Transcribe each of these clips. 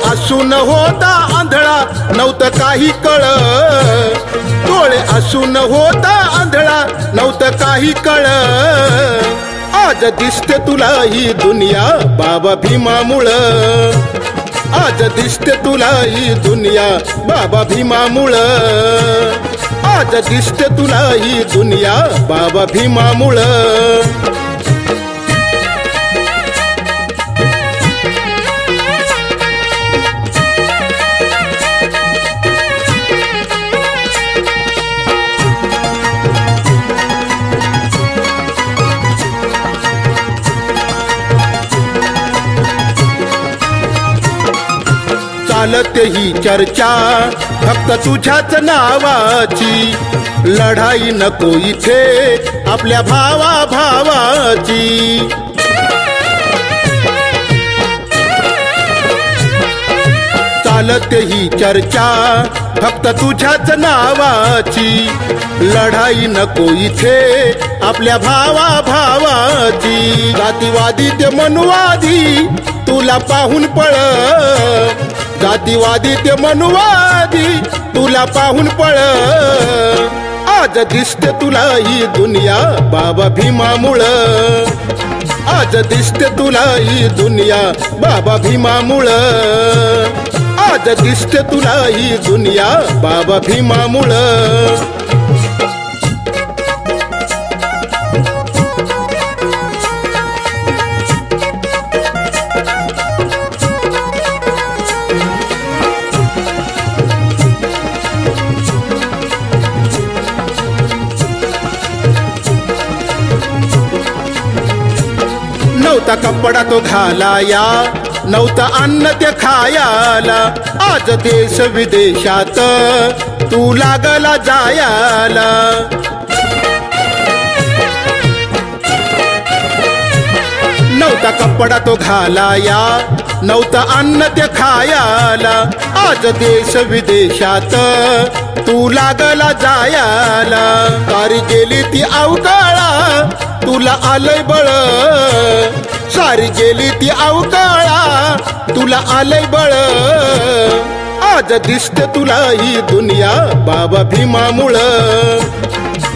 असून होता आंधळा नव्हतं काही कळ, डोळे असून होता आंधळा नव्हतं काही कळ, आज दिसते तुला ही दुनिया बाबा भीमामुळं, आज दिसते तुला ही दुनिया बाबा भीमामुळं, आज दिसते तुला ही दुनिया बाबा भीमामुळं. चालते ही चर्चा फक्त तुझ्याच नावाची, लढाई नको इथे आपल्या भावा भावाची. चालते ही चर्चा फक्त तुझ्याच नावाची, लढाई नको इथे आपल्या भावा भावाची. जातीवादी ते मनुवादी तुला पाहून पळ, जातीवादी ते मनुवादी तुला पाहून पळ, आज दिसते तुला ही दुनिया बाबा भीमामुळं, आज दिसते तुला ही दुनिया बाबा भीमामुळं, आज दिसते तुला ही दुनिया बाबा भीमामुळं. नव्हता कपडा तो घालाया, नव्हता अन्न ते खायाला, आज देश विदेशात तू लागला जायाला. नव्हता कपडा तो घालाया, नव्हता अन्न ते खायाला, आज देश विदेशात तू लागला जायाला. सारी गेली ती अवकाळा तुला आलंय बळ, सारी गेली ती अवकाळा तुला आलंय बळ, आज दिसते तुला ही दुनिया बाबा भीमामुळं,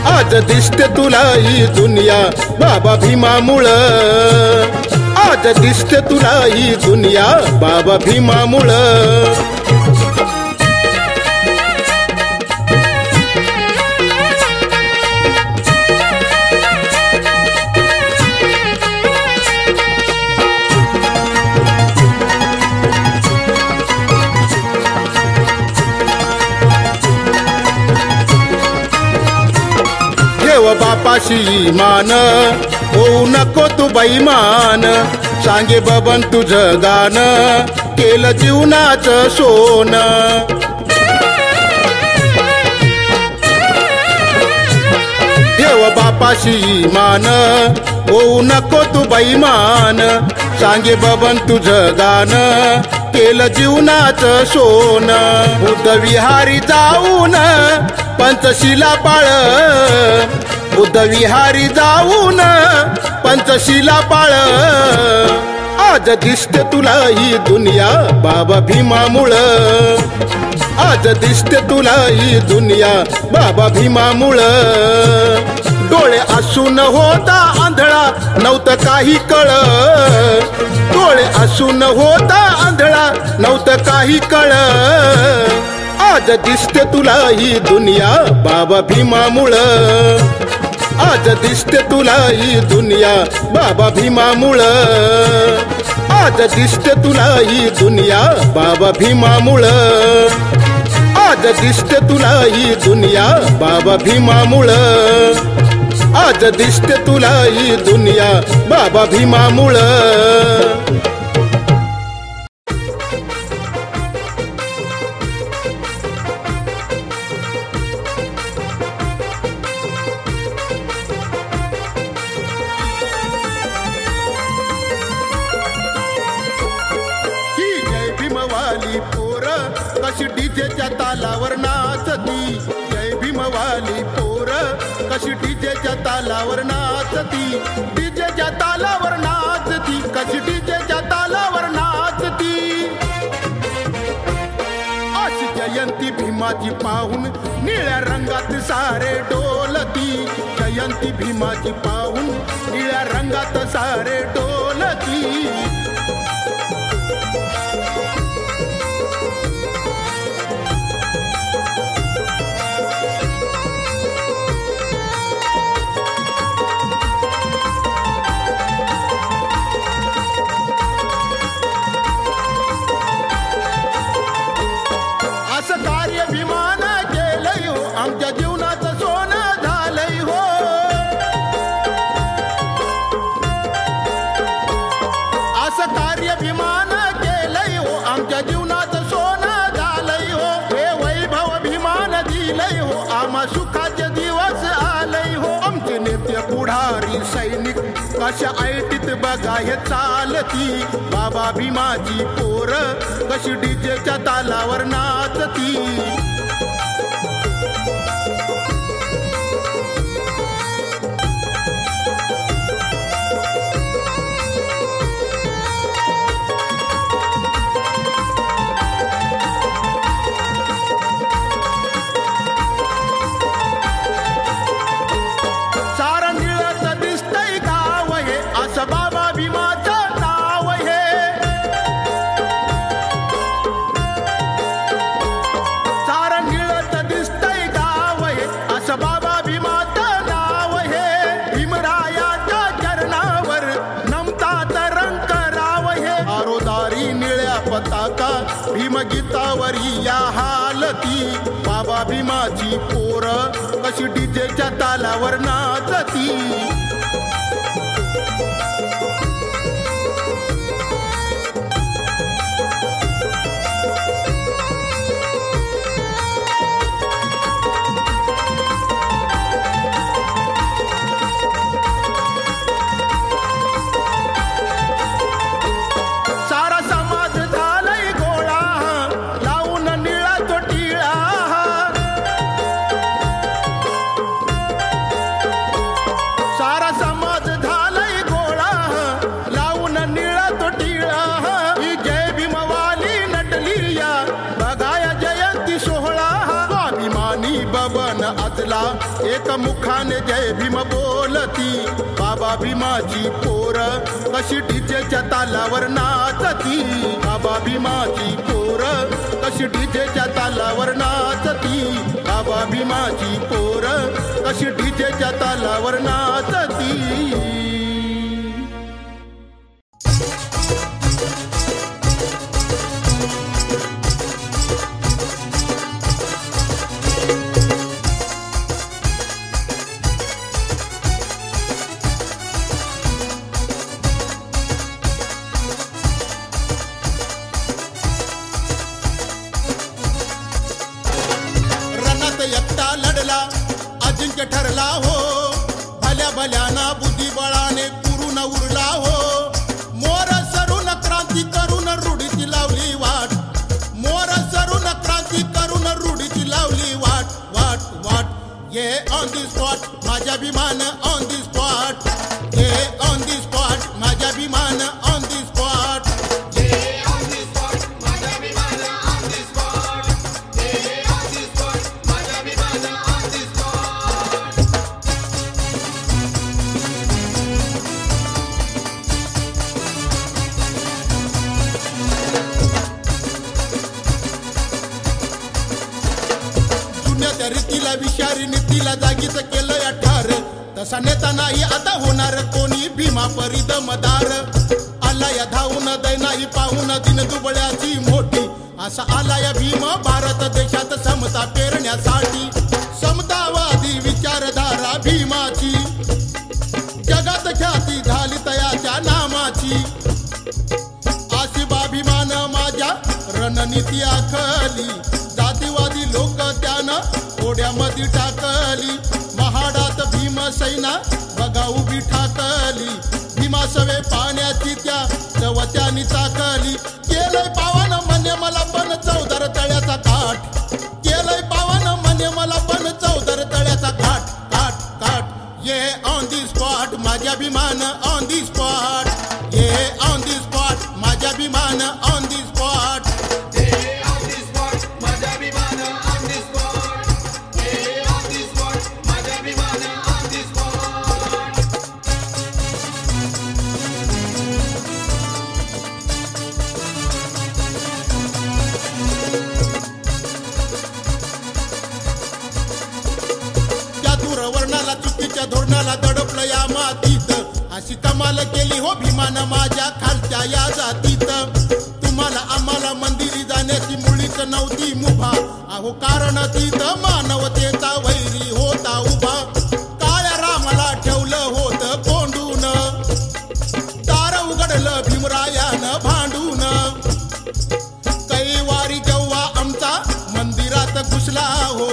आज दिसते तुला ही दुनिया बाबा भीमामुळं, आज दिसते तुला ही दुनिया बाबा भीमामुळं. बापाशी मान होऊ नको तू बैमान, सांगे बबन तुझं गाणं केलं जीवनाचं सोन. देव बापाशी मान होऊ नको तू बैमान, सांगे बबन तुझं गाणं केलं जीवनाचं सोन. बुद्धविहारी जाऊन पंचशिला पाळ, बुद्धविहारी जाऊन पंचशिला पाळ, आज दिसते तुला ही दुनिया बाबा भीमामुळं, आज दिसते तुला ही दुनिया बाबा भीमामुळं. डोळे असून होता आंधळा नव्हतं काही कळ, डोळे असून होता आंधळा नव्हतं काही कळ, आज दिसते तुला ही दुनिया बाबा भीमामुळं, आज दिसते तुला ही दुनिया बाबा भीमामुळं, आज दिसते तुला ही दुनिया बाबा भीमामुळं, आज दिसते तुला ही दुनिया बाबा भीमामुळं, आज दिसते तुला ही दुनिया बाबा भीमामुळं. कशी डीजेच्या तालावर नाचती, जय भीमवाली पोर कशी डीजेच्या तालावर नाचती, डीजेच्या तालावर नाचती, कशी डीजेच्या तालावर नाचती. अशी जयंती भीमाची पाहून निळ्या रंगात सारे डोलती, जयंती भीमाची पाहून निळ्या रंगात सारे डोलती. असं कार्य भीमान केलंय हो, आमच्या जीवनाचं सोनं झालंय हो. असं कार्य भीमान केलंय हो, आमच्या जीवनाचं सोनं झालंय हो. हे वैभव भीमान दिलंय हो, आम्हा सुखाचे दिवस आलंय हो. आमचे नेते पुढारी सैनिक कशा ऐटीत बघा हे चालती, बाबा भीमाची पोर कशी डीजेच्या तालावर नाचती. सारं निळत दिसतंय गाव हे, असं बाबा भीमाचं नाव हे. सारं निळत दिसतंय गाव हे, असं बाबा भीमाचं नाव हे. भीमरायाच्या चरणावर नमतात रंग राव हे. आरोदारी निळ्या पताका भीमगीतावरी या हालती, बाबा भीमाची पोर कशी डीजेच्या तालावर नाचती. सारा समाज झालाय गोळा, लावून निळा तो टिळा. सारा समाज झालाय गोळा, लावून निळा तो टिळा. ही जय भीमवाली नटली या, बघाया जयंती सोहळा. स्वाभिमानी बबन आजला एक मुखाने जय भीम बोलती, बाबा भीमाची पोर कशी डीजेच्या तालावर नाचती, बाबा भीमाची पोर कशी डीजेच्या तालावर नाचती, बाबा भीमाची पोर कशी डीजेच्या तालावर नाचती. रणात एकटा लढला अजिंक्य ठरला हो, भल्या भल्याना बुद्धिबळाने पुरून उरला हो. मोर सरून क्रांती करून रूढीची लावली वाट, मोर सरून क्रांती करून रूढीची लावली वाट. वाट वाट ये ऑन दी स्पॉट माझ्या भीमान ऑन दी स्पॉट, ये ऑन दी स्पॉट माझ्या भीमान ऑन दी स्पॉट. जुन्या रीतीला विषारी नीतीला जागीच केलं या ठार, तसा नेता नाही आता होणार कोणी भीमा परी दमदार. आला या धावून दैनाही पाहून दिन दुबळ्याची मोठी, असा आला या भीम भारत देशात समता पेरण्यासाठी. समतावादी विचारधारा भीमाची, जगात ख्याती झाली तयाच्या नामाची. आशिबाभिमान माझ्या रणनीती आखली, जातीवादी लोक त्यानं ओढ्यामध्ये टाकली. महाडात भीमसेना बघा उभी ठाकली, भीमासवे पाण्याची त्या चवत्यानी चाकली. केलंय पावन म्हणजे मला पण चौदार तळ्याचा त्याच्या धोरणाला दडपलं या मातीत, अशी कमाल केली हो भीमानं माझ्या खालच्या या जातीत. तुम्हाला आम्हाला मंदिरी जाण्याची मुळीच नव्हती मुभा, अहो कारण तिथं मानवतेचा वैरी होता उभा. काळ्या रामाला ठेवलं होतं कोंडून, दार उघडलं भीमरायानं भांडून. कैवारी जेव्हा आमचा मंदिरात घुसला हो,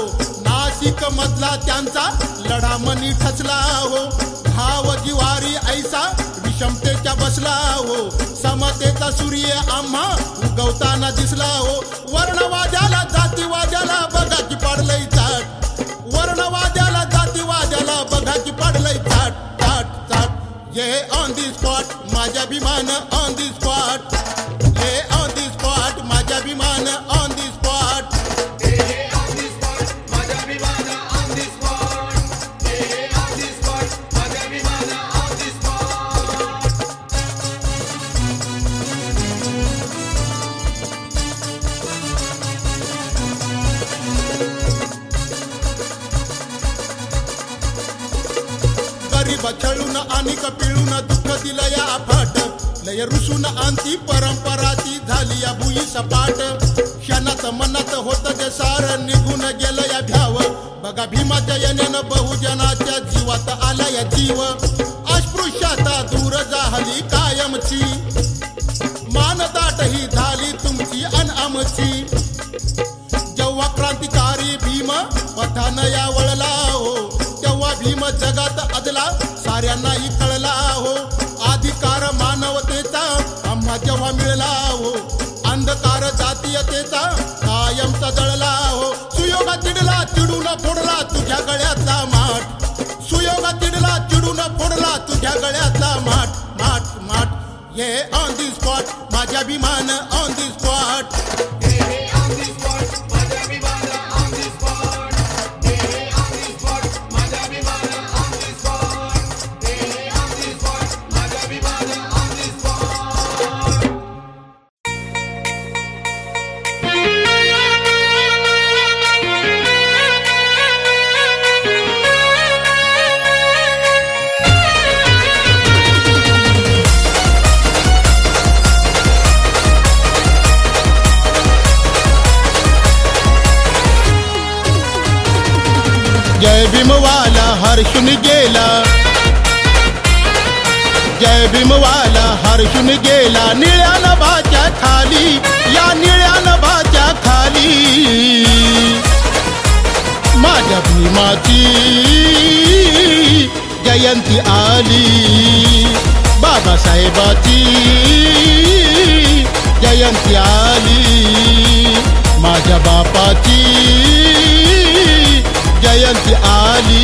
नाशिक मधला त्यांचा लढा मनी ठसला हो. भाव जिवारी ऐसा विषमतेच्या बसला हो, समतेचा सूर्य आम्हा उगवताना दिसला हो. वर्णवाद्याला जातीवाद्याला बघा की पडलंय चाट, वर्णवाद्याला जातीवाद्याला बघा की पडलंय चाट चाट चाट. ये ऑन दी स्पॉट माझ्या भीमान ऑन दी स्पॉट, ये ऑन दी स्पॉट माझ्या भीमान ऑन दी स्पॉट. गरीब छळून आणि पिळून दुःख दिलं या फाट, लय रुसून अंती परंपरा ती झाली या भुई सपाट. क्षणात मनात होत ते सार निघून गेलं या भ्याव, बघा भीमाच्या येण्यानं बहुजनाच्या जीवात आला या जीव. अस्पृश्यता दूर झाली कायमची, मानदाट ही झाली तुमची अन आमची. जेव्हा क्रांतिकारी भीम पथानं या वळला हो, तेव्हा भीम जगात अदला साऱ्यांनाही कळला हो. अधिकार मानवतेचा आम्हा जेव्हा मिळला हो, अंधकार जातीयतेचा कायमचा जळला हो. सुयोगा चिडला चिडून फोडला तुझ्या गळ्यातला माठ, सुयोगा चिडला चिडून फोडला तुझ्या गळ्यातला माठ माठ माठ. ये ऑन दी स्पॉट माझ्या भीमान ऑन दी स्पॉट. जय भीमवाला हर्षून गेला, जय भीमवाला हर्षून गेला निळ्या नभाच्या खाली, या निळ्या नभाच्या खाली. माझ्या भीमाची जयंती आली, बाबासाहेबाची जयंती आली, माझ्या बापाची जयंती आली.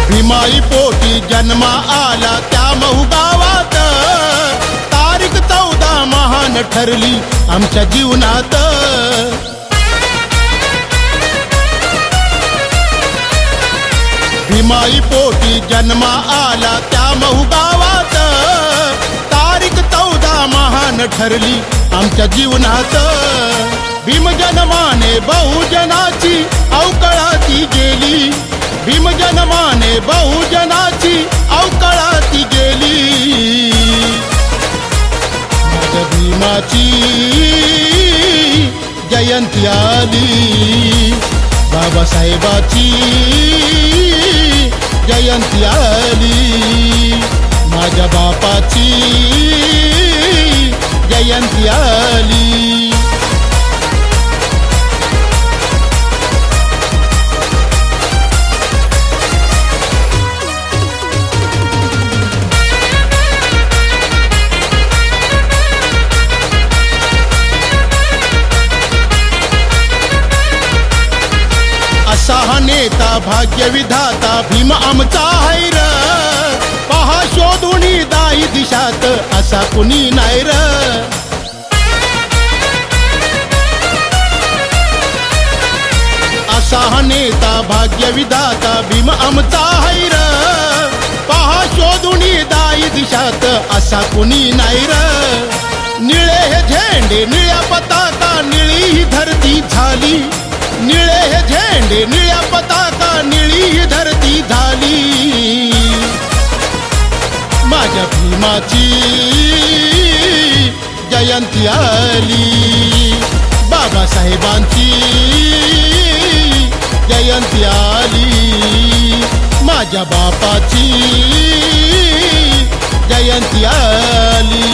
भीमाई पोटी जन्मा आला त्या महू गावात, तारीख 14 महान ठरली आमच्या जीवनात. भीमाई पोटी जन्मा आला त्या महू गावात, तारीख 14 महान ठरली आमच्या जीवनात. भीम जन्माने बहुजनाची अवकळाती गेली, भीम जन्माने बहुजनाची अवकळाती गेली. माझ्या भीमाची जयंती आली, बाबासाहेबाची जयंती आली, माझ्या बापाची जयंती आली. असा हा नेता भाग्य विधाता भीम आमचा हैर, पहा शोधून दाई दिशात असा कुणी नाही र. असा हा नेता भाग्यविधाता भीम आमचा हैर पहा शोधून दाई दिशात असा कुणी नाही र निळे हे झेंडे निळ्या पताका निळी ही धरती झाली निळे हे झेंडे निळ्या पताका निळी ही धरती झाली माझ्या भीमाची जयंती आली बाबासाहेबांची जयंती आली माझ्या बापाची जयंती आली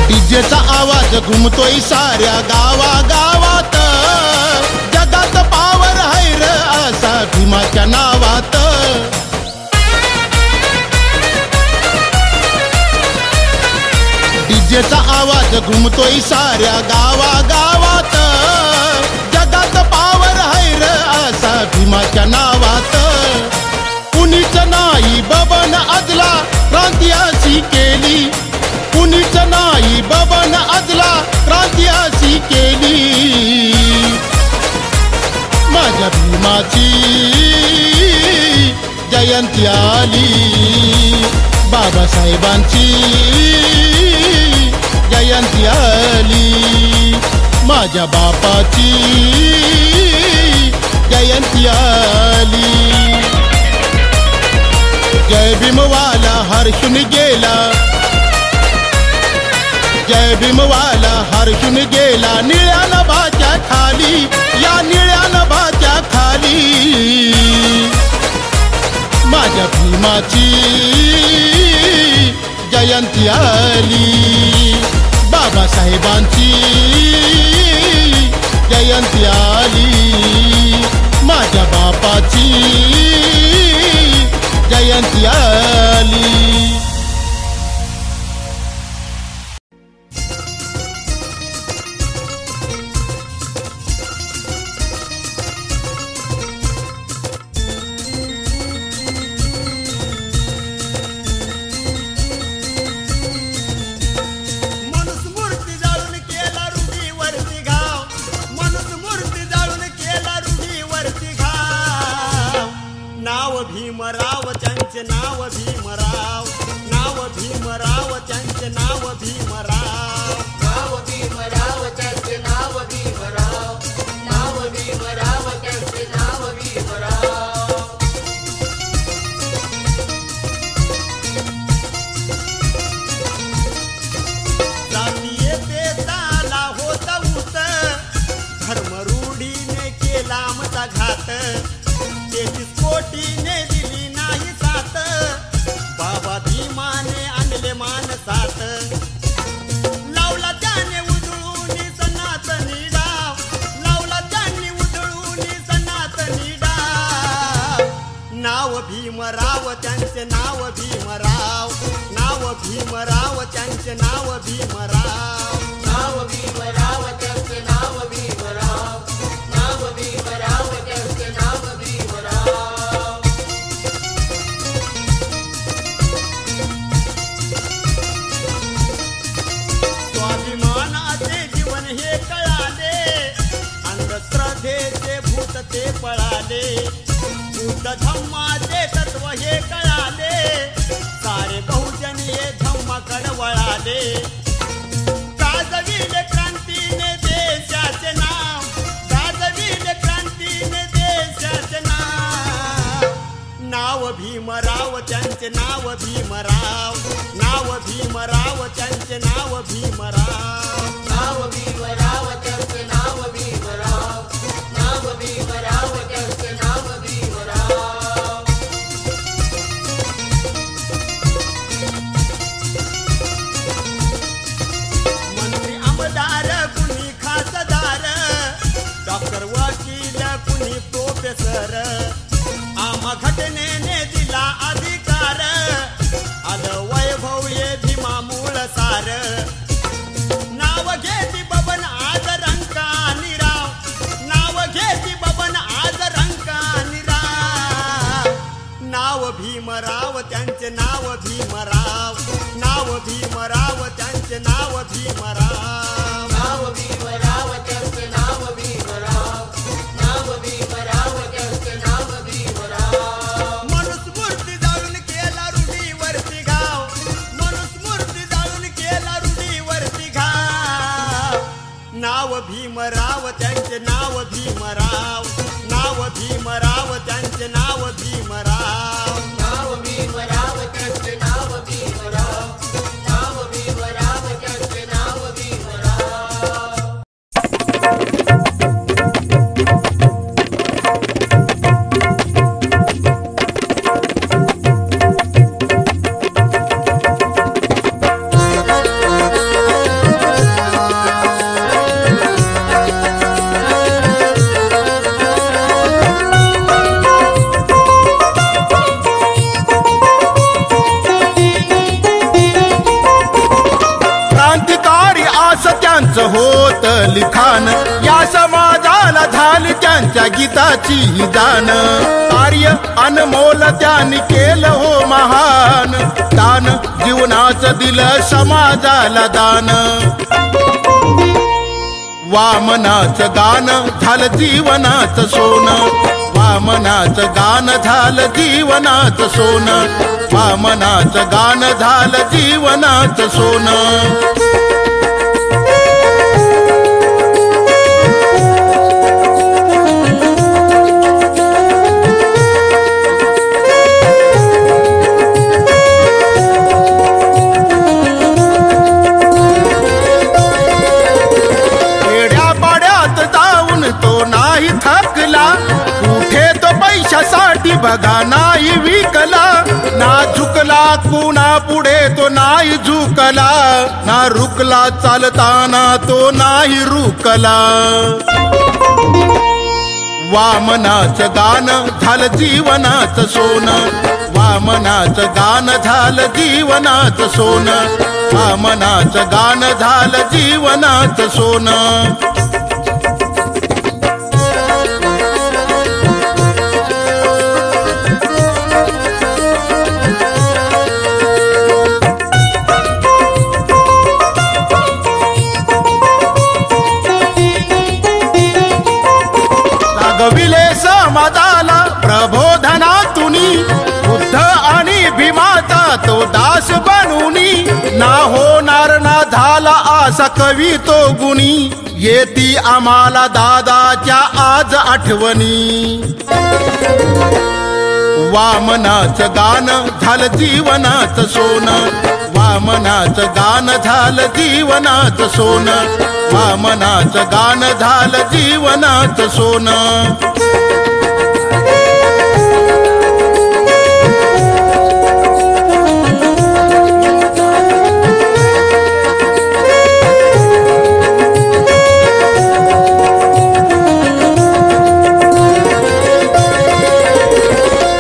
डीजेचा आवाज घुमतोय साऱ्या गावागावात जगात पावर हैर असा भीमाच्या नावात डीजेचा आवाज घुमतोय साऱ्या गावागावात जगात पावर हैर असा भीमाच्या नावात कुणीच नाही बबन अजला क्रांती अशी केली कुणीच नाही बबन अजला क्रांती अशी केली माझ्या भीमाची जयंती आली बाबासाहेबांची जयंती आली माझ्या बापाची जयंती आली जय भीमवाला हर्षून गेला जय भीमवाला हर्षून गेला निळ्या नभाच्या खाली या निळ्या नभाच्या खाली माझ्या भीमाची जयंती आली बाबासाहेबांची जयंती आली माझ्या बापाची जयंती आली भीमराव त्यांचे नाव भीमराव नाव भीमराव त्यांचे नाव भीमराव नाव भीमराव त्यांचे नाव भीमराव नाव भीमराव त्यांचे नाव भीमराव मंत्री आमदार कुणी खासदार डॉक्टर वकील कुणी प्रोफेसर आम्हा घटनेने दिला अधिकार आलं वैभव ये भीमा मूळ सार नाव घेती बबन आज रंग त्यांचे नाव भीमराव, नाव भीमराव त्यांचे नाव भीमराव, नाव भीमराव त्यांचे नाव भीमराव, नाव भीमराव त्यांचे नाव भीमराव. मनुस्मृती जाळून केला रूढीवरती घाव, मनुस्मृती जाळून केला रूढीवरती घाव. नाव भीमराव त्यांचे नाव भीमराव, नाव भीमराव त्यांचे नाव भीमराव, नाव भीमराव त्यांचे नाव भीमराव, नाव भीमराव त्यांचे नाव भीमराव. होत लिखाण या समाजाला झाली त्यांच्या गीताची दान. कार्य अनमोल त्यांनी केलं हो महान, दान जीवनाचं दिलं समाजाला दान. वामनाचं गान झालं जीवनाचं सोनं, वामनाचं गान झालं जीवनाचं सोनं, वामनाचं गान झालं जीवनाचं सोनं. साठी बघा नाही विकला, ना झुकला कुणा पुढे तो नाही झुकला, ना रुकला चालताना तो नाही रुकला. वामनाचं गान झालं जीवनाचं सोनं, वामनाचं गान झालं जीवनाचं सोनं, वामनाचं गान झालं जीवनाचं सोनं. गविले समाजाला प्रबोधनातुनी, बुद्ध आणि भीमाचा तो दास बनूनी, ना होणार ना झाला असा कवी तो गुणी, येती आम्हाला दादाच्या आज आठवणी. वामनाचं गान झालं जीवनाचं सोनं, वामनाचं गान झालं जीवनाचं सोनं, वामनाचं गान झालं जीवनाचं सोनं.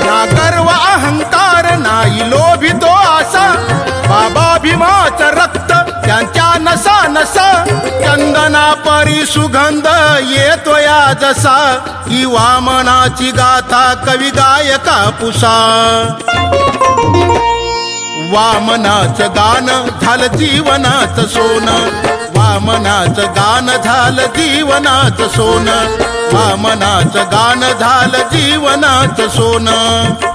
ना गर्व अहंकार नाही लोभितो आसा, बाबा भीमाचं रक्त त्यांच्या नसा नसा, चंदना परी सुगंध येतो या जसा, ही वामनाची गाथा कवी गायका पुसा. वामनाचं गान झालं जीवनाचं सोनं, वामनाचं गान झालं जीवनाचं सोनं, वामनाचं गान झालं जीवनाचं सोनं.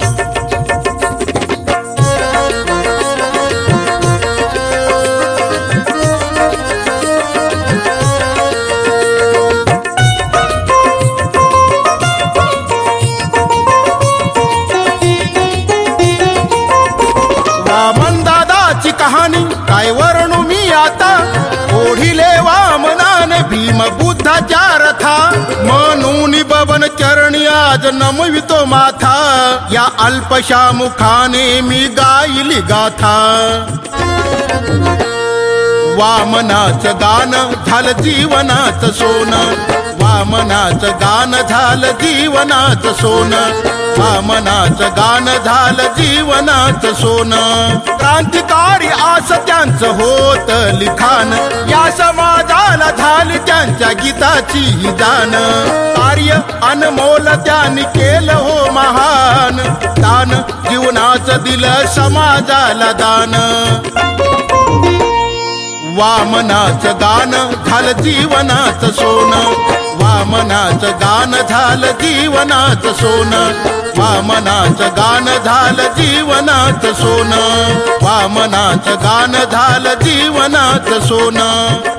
कहाणी काय वर्णू मी आता, ओढिले वामनाने भीम बुद्धाच्या रथा, म्हणून बबन चरणी आज नमवितो माथा, या अल्पशा मुखाने मी गायली गाथा. वामनाचं गान झालं जीवनाचं सोनं, वामनाचं गान झालं जीवनाचं सोनं, वामनाचं गान झालं जीवनाचं सोनं. क्रांतिकारी आस त्यांचं होत लिखाण या समाजा समाजाला झाली त्यांच्या गीताची ही जाण कार्य अनमोल त्यांनी केलं हो महान दान जीवनाचं दिलं समाजाला दान वामनाचं गाण झालं जीवनाचं सोनं वामनाचं गाण झालं जीवनाचं सोनं वामनाचं गाण झालं जीवनाचं सोनं वामनाचं गाण झालं जीवनाचं सोनं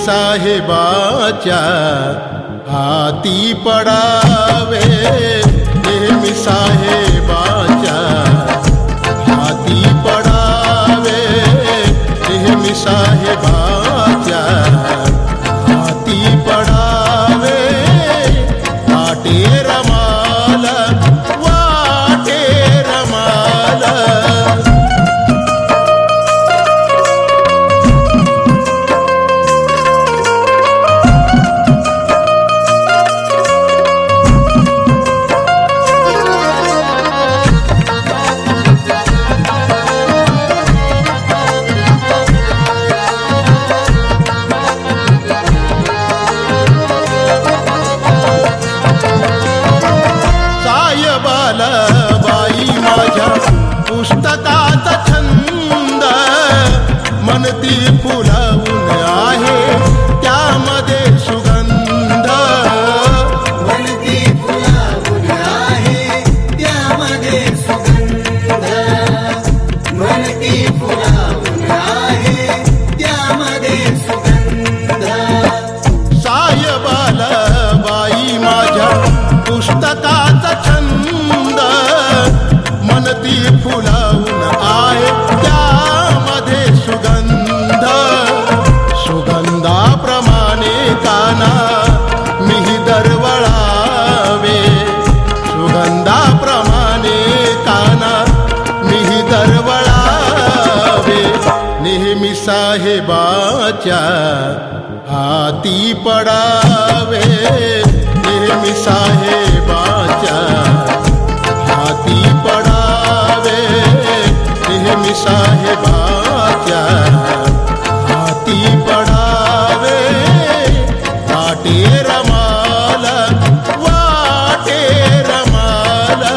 साहेबाच्या हाती पडावे नेहमी साहेबाच्या हाती पडावे नेहमी साहेबाच्या हाती पडावे वाटे रमाला वाटे रमाला बाई माझ्या पुस्तकाचा छंद मनती फुलावून आहे त्यामध्ये सुगंध मनती फुलावून आहे त्यामध्ये सुगंध मनती फुलावून आहे त्यामध्ये सुगंध साहेबाला बाई माझ्या पुस्तकाचा छंद मनती फुलावून आहे त्यामध्ये सुगंध सुगंधाप्रमाणे काना मिही दरवळावे सुगंधाप्रमाणे काना मिही दरवळावे नेहमी साहेबाच्या हाती पडावे नेहमी साहेबाच्या हाती पडावे नेहमी साहेबाच्या हाती पडावे वाटे रमाला वाटे रमाला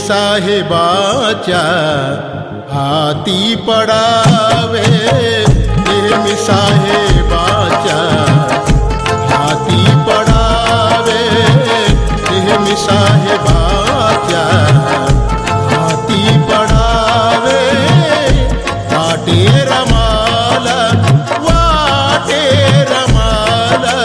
साहेबाच्या हाती पडावे, नेहमी साहेबाच्या हाती पडावे, नेहमी साहेबाच्या हाती पडावे, वाटे रमाला, वाटे रमाला.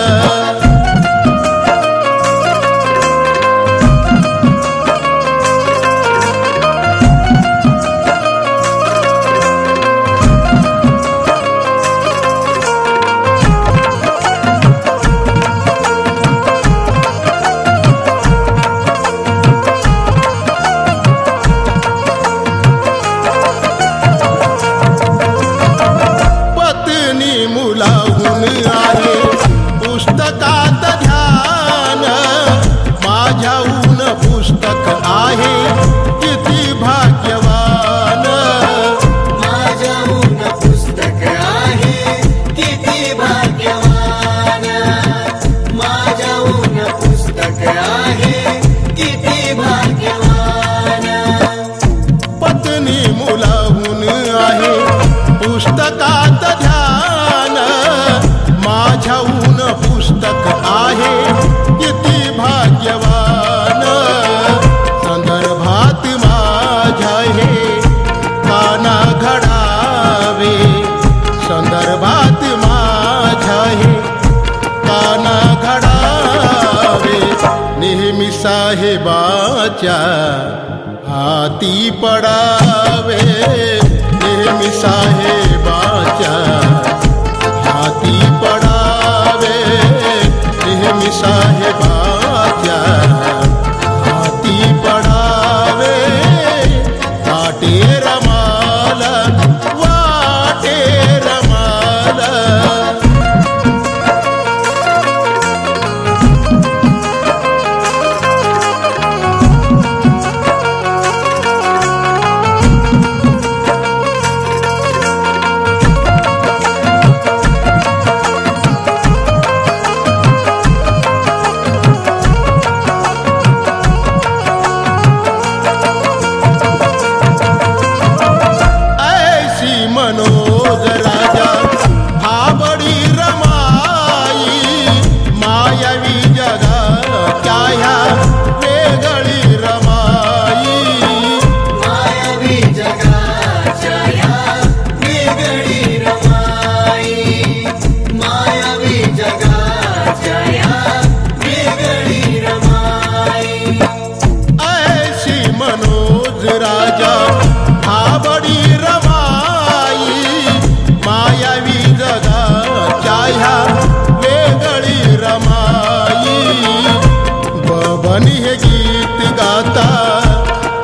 पुस्तकात ध्यान, माझ्याहून पुस्तक आहे किती भाग्यवान, माझ्याहून पुस्तक आहे किती भाग्यवान, माझ्याहून पुस्तक आहे किती भाग्यवान. पत्नी मुलाहून आहे पुस्तकात ध्यान, माझ्याहून पुस्तक आहे किती भाग्यवान. संदर्भात माझ्या हे काना घडावे, संदर्भात माझ्या हे काना घडावे, नेहमी साहेबाच्या हाती पडावे, नेहमी साहेबाच्या हाती पडावे, नेहमी साहेबाच्या हाती पडावे, वाटे रमाला, वाटे रमाला.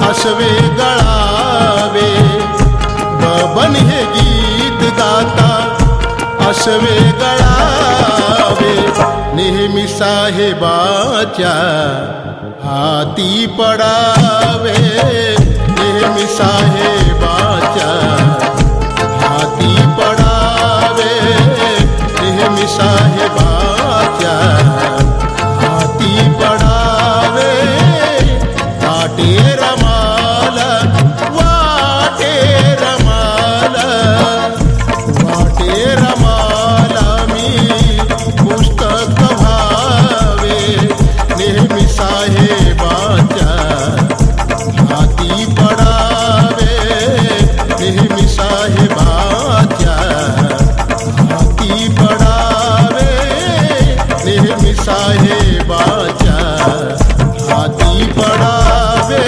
असवे गळावे, बबन हे गीत गाता असवे गळावे, नेहमी साहेबाच्या हाती पडावे, नेहमी साहेबाच्या हाती पडावे, नेहमी साहेबाच्या हाती पडावे, वाटे रमाला, वाटे रमाला, वाटे रमाला. मी पुस्तक व्हावे, नेहमी साहेबाच्या हाती पडावे, नेहमी साहेबाच्या हाती पडावे, नेहमी साहेबाच्या हाती पडावे.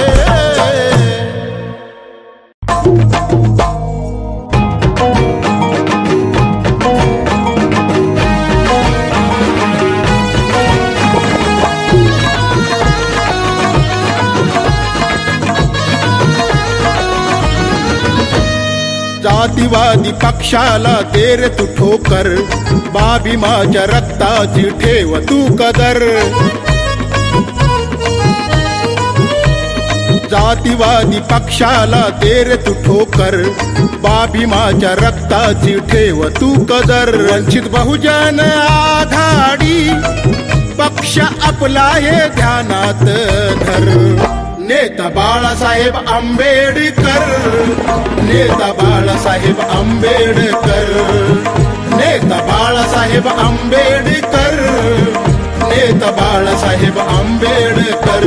जातीवादी पक्षाला दे रे तू ठोकर, बाबी माझ्या रक्ताची ठेव तू कदर. जातीवादी पक्षाला दे रे तू ठोकर, बाबी माझ्या रक्ताची ठेव तू कदर. वंचित बहुजन आघाडी पक्ष आपला हे ध्यानात धर, नेता बाळासाहेब आंबेडकर, नेता बाळासाहेब आंबेडकर, नेता बाळासाहेब आंबेडकर, नेता बाळासाहेब आंबेडकर.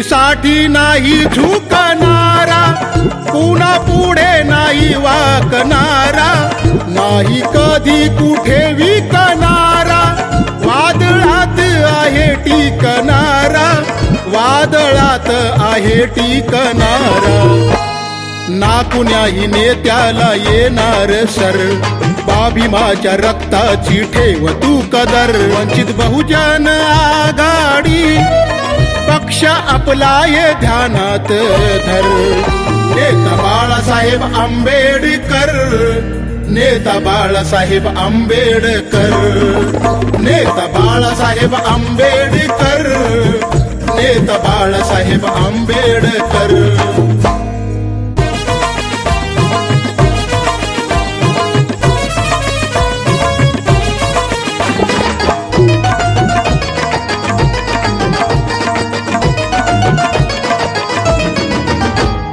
साठी नाही झुकणारा, पुन्हा पुढे नाही वाकणारा, नाही कधी कुठे विकणारा, वादळात आहे टिकणारा, वादळात आहे टिकणारा. ना कुण्याही नेत्याला येणार सर, बाभीमाच्या रक्ताची ठेव तू कदर. वंचित बहुजन आघाडी पक्ष आपला ये ध्यानात धर. नेता बाळासाहेब आंबेडकर, नेता बाळासाहेब आंबेडकर, नेता बाळासाहेब आंबेडकर, नेता बाळासाहेब आंबेडकर.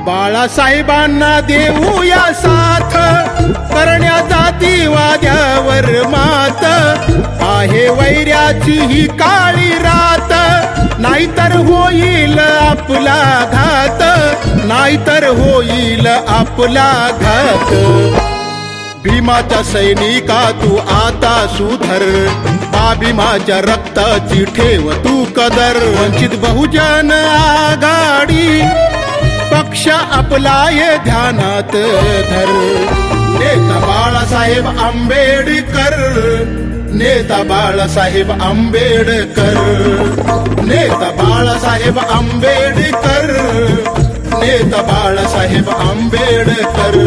बाळासाहेबांना देऊया साथ, करण्या जातीवाद्यावर मात. आहे वैऱ्याची ही काळी रात, नाहीतर होईल आपला घात, नाहीतर होईल आपला घात. भीमाच्या सैनिका तू आता सुधर, भीमाच्या रक्ताची ठेव तू कदर. वंचित बहुजन आघाडी पक्ष आपला ये ध्यानात धर. नेता बाळासाहेब आंबेडकर, नेता बाळासाहेब आंबेडकर, नेता बाळासाहेब आंबेडकर, नेता बाळासाहेब आंबेडकर.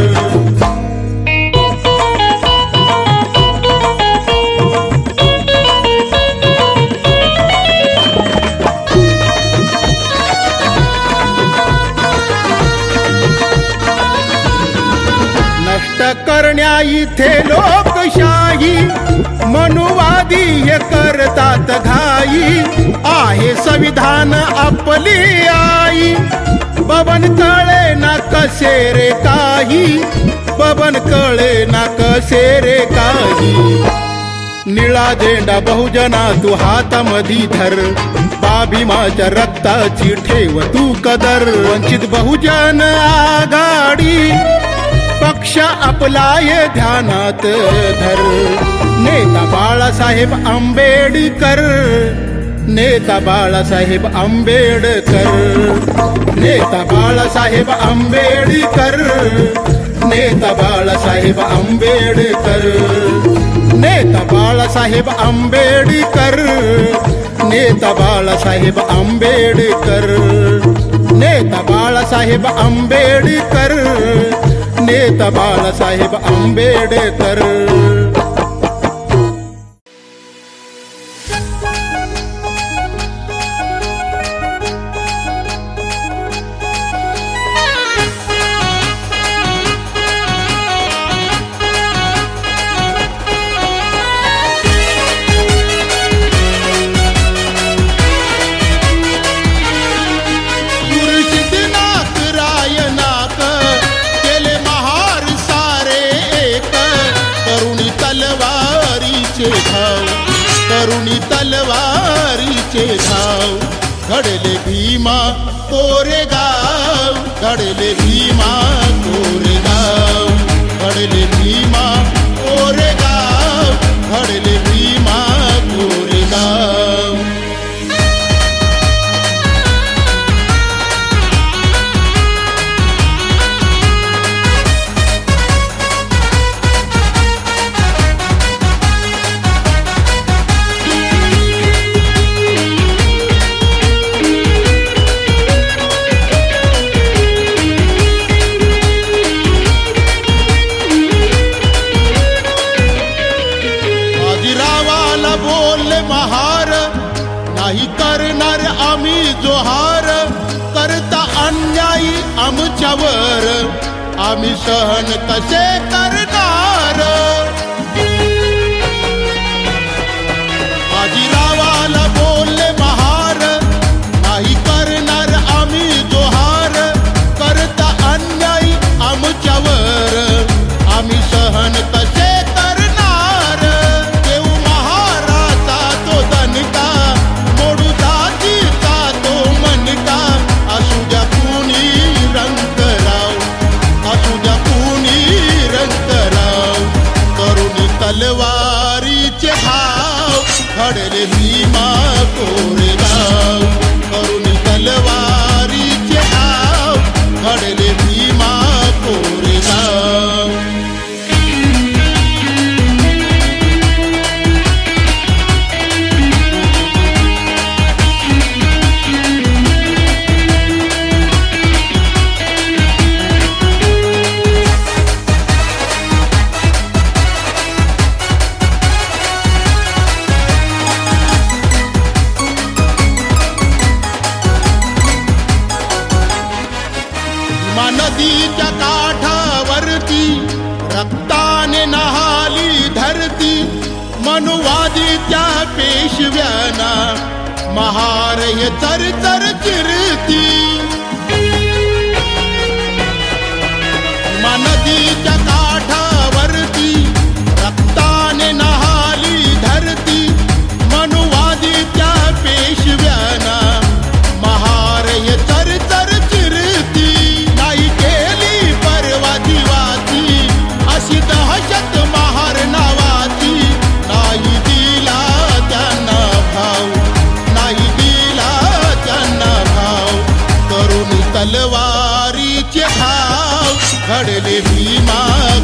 करण्या इथे लोकशाही, मनुवादी हे करतात घाई. आहे संविधान आपली आई, बबन कळे ना कसे रे काही, बबन कळे ना कसे रे काही. निळा झेंडा बहुजना तू हातामधी धर, भीमाच्या रक्ताची ठेव तू कदर. वंचित बहुजन आघाडी पक्ष आपला ये ध्यानात धर. नेता बाळासाहेब आंबेडकर, नेता बाळासाहेब आंबेडकर, नेता बाळासाहेब आंबेडकर, नेता बाळासाहेब आंबेडकर, नेता बाळासाहेब आंबेडकर, नेता बाळासाहेब आंबेडकर, नेता बाळासाहेब आंबेडकर, नेता बाळासाहेब आंबेडकर. करुणी तलवारीचे घाव, घडले भीमा कोरेगाव, घडले भीमा कोरेगाव, घडले भीमा कोरेगाव, घडले भीमा कोरेगाव. अन्यायी आमच्यावर आम्ही सहन कसे करणार. बाजीरावाला बोलले महार नाही करणार आम्ही जोहार. करता अन्यायी आमच्यावर आम्ही सहन कसे करणार. देऊ महाराजा तो दणका मोडू जातीचा तो मनका. असू द्या कुणी रंगराव असू द्या कुणी रंगराव. करुणी तलवारीचे घाव घडले भीमा कोरेगाव. करुणी तलवारीचे घाव घडले भीमा कोरेगाव. नदीच्या काठावरती रक्ताने नहाली धरती. मनुवादी त्या पेशव्याना महार हे चरचर चिरती. नदीच्या काठावरती रक्ताने नहाली धरती. मनुवादी त्या पेशव्याना महार हे चरचर चिरती. नाही केली परवा जीवाची अशी दहशत महार नावाची. नाही दिला त्यांना भाव नाही दिला त्यांना भाव. करुणी तलवारीचे घाव घडले भीमा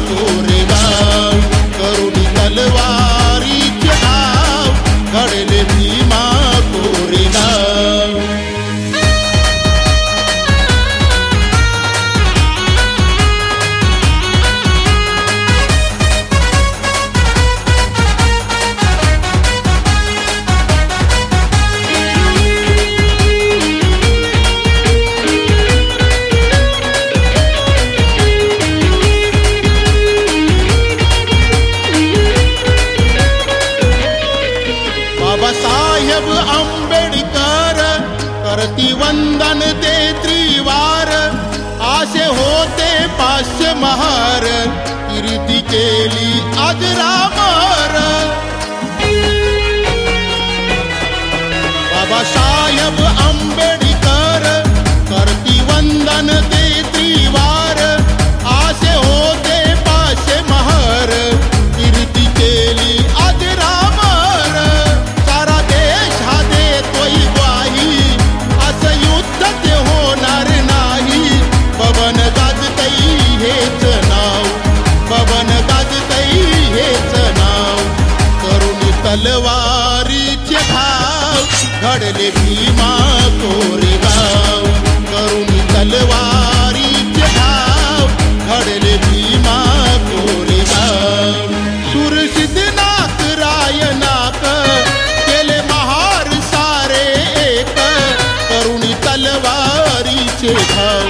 कोरेगाव. करुणी तलवारीचे घाव घडले भीमा कोरेगाव. बाबासाहेब आंबेडकर करती वंदन ते त्रिवार. आसे होते 500 महार कीर्ती केली अजरामर. बाबासाहेब आंबेडकर करती वंदन ते त्रिवार. आसे होते 500 महार कीर्ती केली अजरामर. सारा देश हा देतोय ग्वाही असं युद्ध ते होणार नाही. पवन गाजतई हेच नाव पवन गाजतई हेच नाव. करुणी तलवारीचे घाव घडले भीमा कोरेगाव. करुणी तलवारीचे घाव घडले भीमा कोरेगाव. सुरसिद्धनाथ रायनाक केले महार सारे एक. करुणी तलवारीचे घाव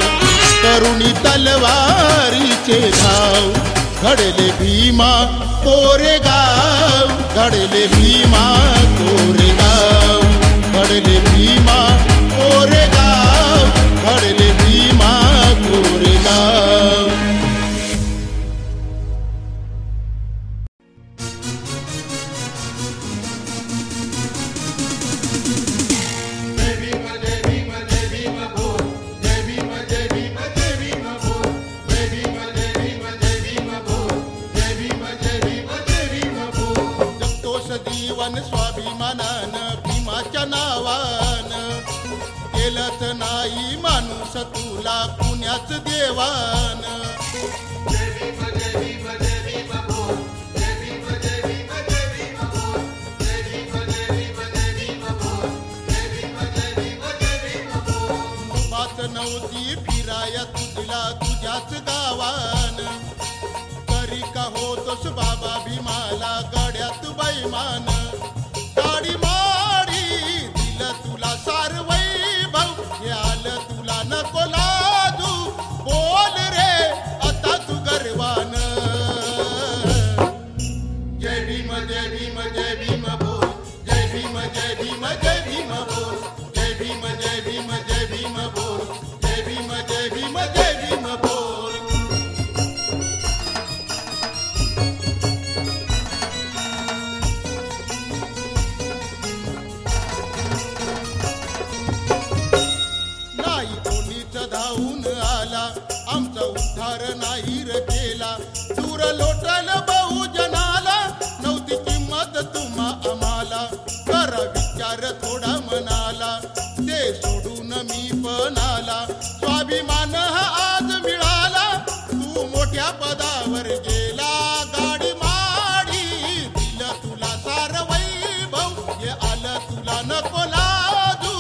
करुणी तलवारीचे घाव घडले भीमा कोरेगाव. घडले भीमा कोरेगाव घडले भीमा कोरेगाव घडले भीमा कोरेगाव. जीवन स्वाभिमानानं भीमाच्या नावानं केलंच नाही माणूस तुला पुण्याच देवानं. बात नव्हती फिराया तुझला तुझ्याच गावानं. तरी का होतोस बाबा भीमाला गड्यात बैमान. गाडी माडी दिलं तुला सार वैभव हे आलं तुला नको. लोटल बहुजनाला नव्हती किंमत तुम्हा आम्हाला करा विचार थोडा मनाला ते सोडून मी पण आला स्वाभिमान हा आज मिळाला तू मोठ्या पदावर गेला गाडी माडी दिलं तुला सार वैभव हे आलं तुला नको लाजू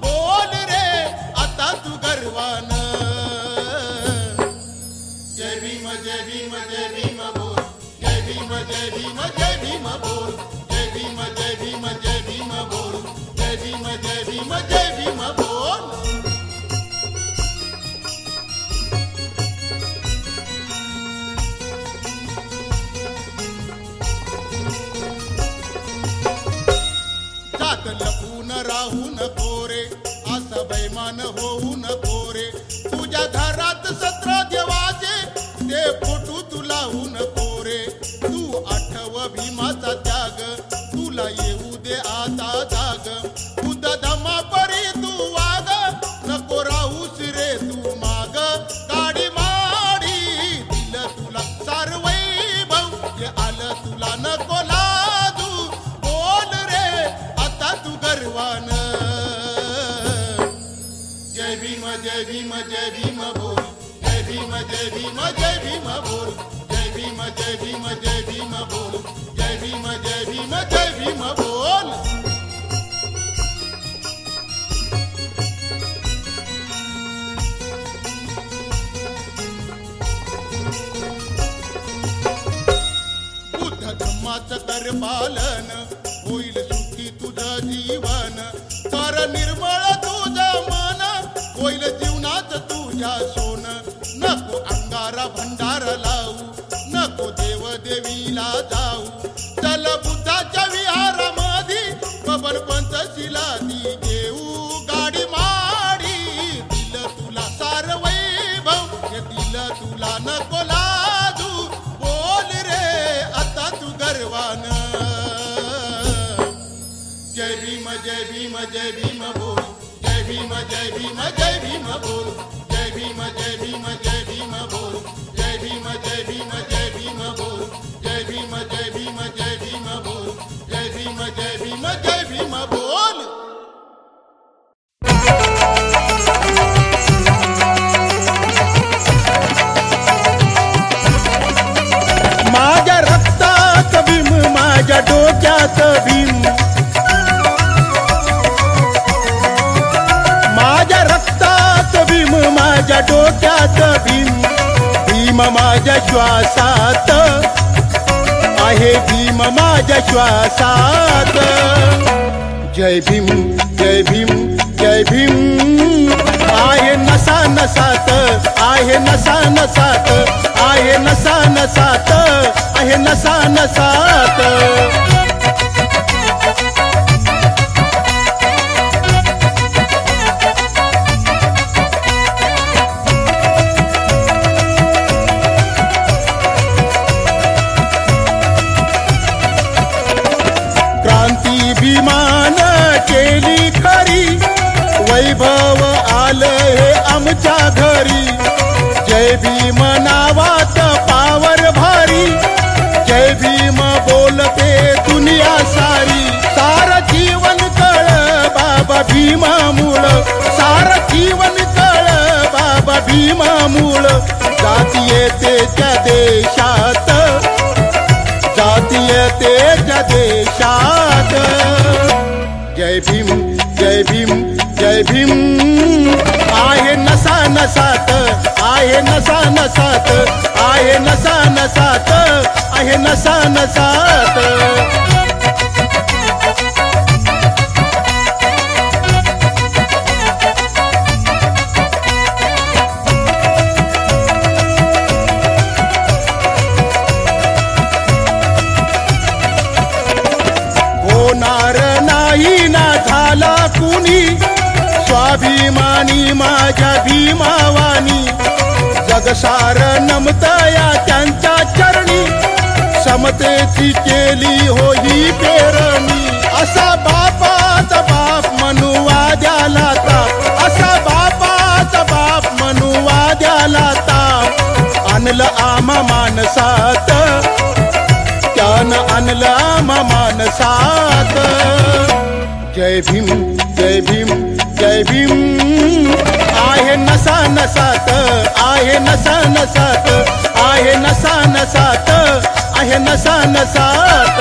बोल रे आता तू गर्वानं जय भीम जय भीम जय भीम बोल जय भीम जय भीम जय भीम बोल जय भीम जय भीम जय भीम बोल जय भीम जय भीम जय भीम बोल जात लपून राहू नको रे असं बैमान होऊ नको रे तुझ्या घरात 17 देवाचे ते फोटो तू लावू नको रे तू आठव भीमाचा त्याग तुला येऊ दे आता जाग खुद दमा परी तू वाग नको राहूस रे तू माग गाडी माडी दिलं तुला सार वैभव हे आलं तुला नको लाजू बोल रे आता तू गर्वानं जय भीम जय भीम जय भीम बोल जय भीम जय भीम जय भीम बोल जय भीम जय भीम जय भीम बोल जय भीम जय भीम जय भीम बोल बुद्ध धम्माचं कर पालन होईल सुखी तुझं जीवन कर निर्मळ तुझं मन होईल जीवनात तुझ्या सोन नको अंगारा भंडार लावू नको देव देवीला जाऊ चल बुद्धाच्या विहारामध्ये बबन पंचशिला ती घेऊ गाडी माडी दिलं तुला सार वैभव हे दिलं तुला नको लाजू बोल रे आता तू गर्वानं जय भीम जय भीम जय भीम बोल जय भीम जय भीम जय भीम बोल जय भीम जय भीम जय भीम बोल जय भीम जय भीम जय भीम बोल जय भीम जय भीम जय भीम बोल जय भीम जय भीम जय भीम बोल माझ्या रक्तात भीम माझ्या डोक्यात भीम माझ्या रक्तात भीम माझ्या डोक्यात भीम भीम माझ्या श्वासात आहे भीम माझ्या श्वासात जय भीम जय भीम जय भीम आहे नसा नसात आहे नसा नसात आहे नसा नसात आहे नसा नसात क्रांती भीमान केली खरी वैभव आलं हे आमच्या घरी जय भीम नावात पावर भारी जय भीम बोलते दुनिया सारी सार जीवन कळ बाबा भीमामुळ सार जीवन कळ बाबा भीमामुळ जातीयतेच्या देशात जातीयतेच्या देशात जय भीम जय भीम जय भीम आहे नसा नसात आहे नसा नसात आहे नसा नसात आहे नसा नसात होणार नाही ना झाला कुणी स्वाभिमानी माझ्या भीमावानी जगसार नमतया त्यांच्या चरणी समतेची केली हो ही पेरणी असा बापाचा बाप मनुवाद्याला ताप असा बापाचा बाप मनुवाद्याला ताप आणलं आम्हा माणसात श्वासात. जय भीम जय भीम जय भीम आहे नसा नसात, आहे नसा नसात, आहे नसा नसात, आहे नसा नसात.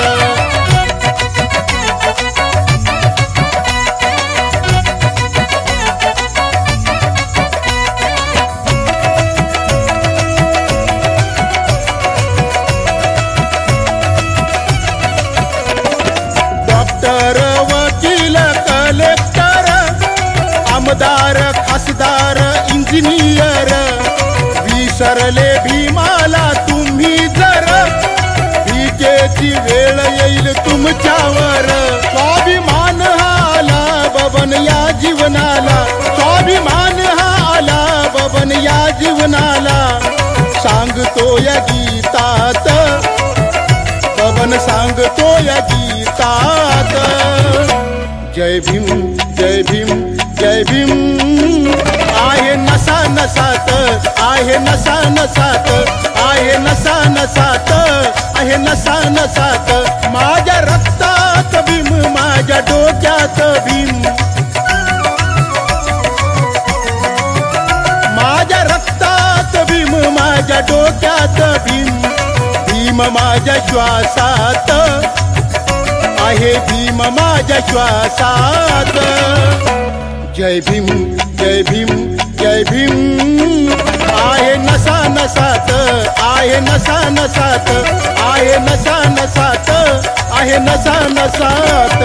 डॉक्टर वकील कलेक्टर आमदार खासदार इंजिनियर विसरले भीमाला तुम्ही जर भीकेची वेळ येईल तुमच्यावर. स्वाभिमान हा आला बबन या जीवनाला, स्वाभिमान हा आला बबन या जीवनाला. सांगतो या गीतात बबन सांगतो या गीतात. जय भीम जय भीम जय भीम आहे नसा नसात, आहे नसा नसात, आहे नसा नसात, आहे नसा नसात. माझ्या रक्तात भीम, माझ्या डोक्यात भीम, माझ्या रक्तात भीम, माझ्या डोक्यात भीम. भीम माझ्या श्वासात आहे, भीम माझ्या श्वासात. जय भीम जय भीम जय भीम आहे नसा नसात, आहे नसा नसात, आहे नसा नसात, आहे नसा नसात.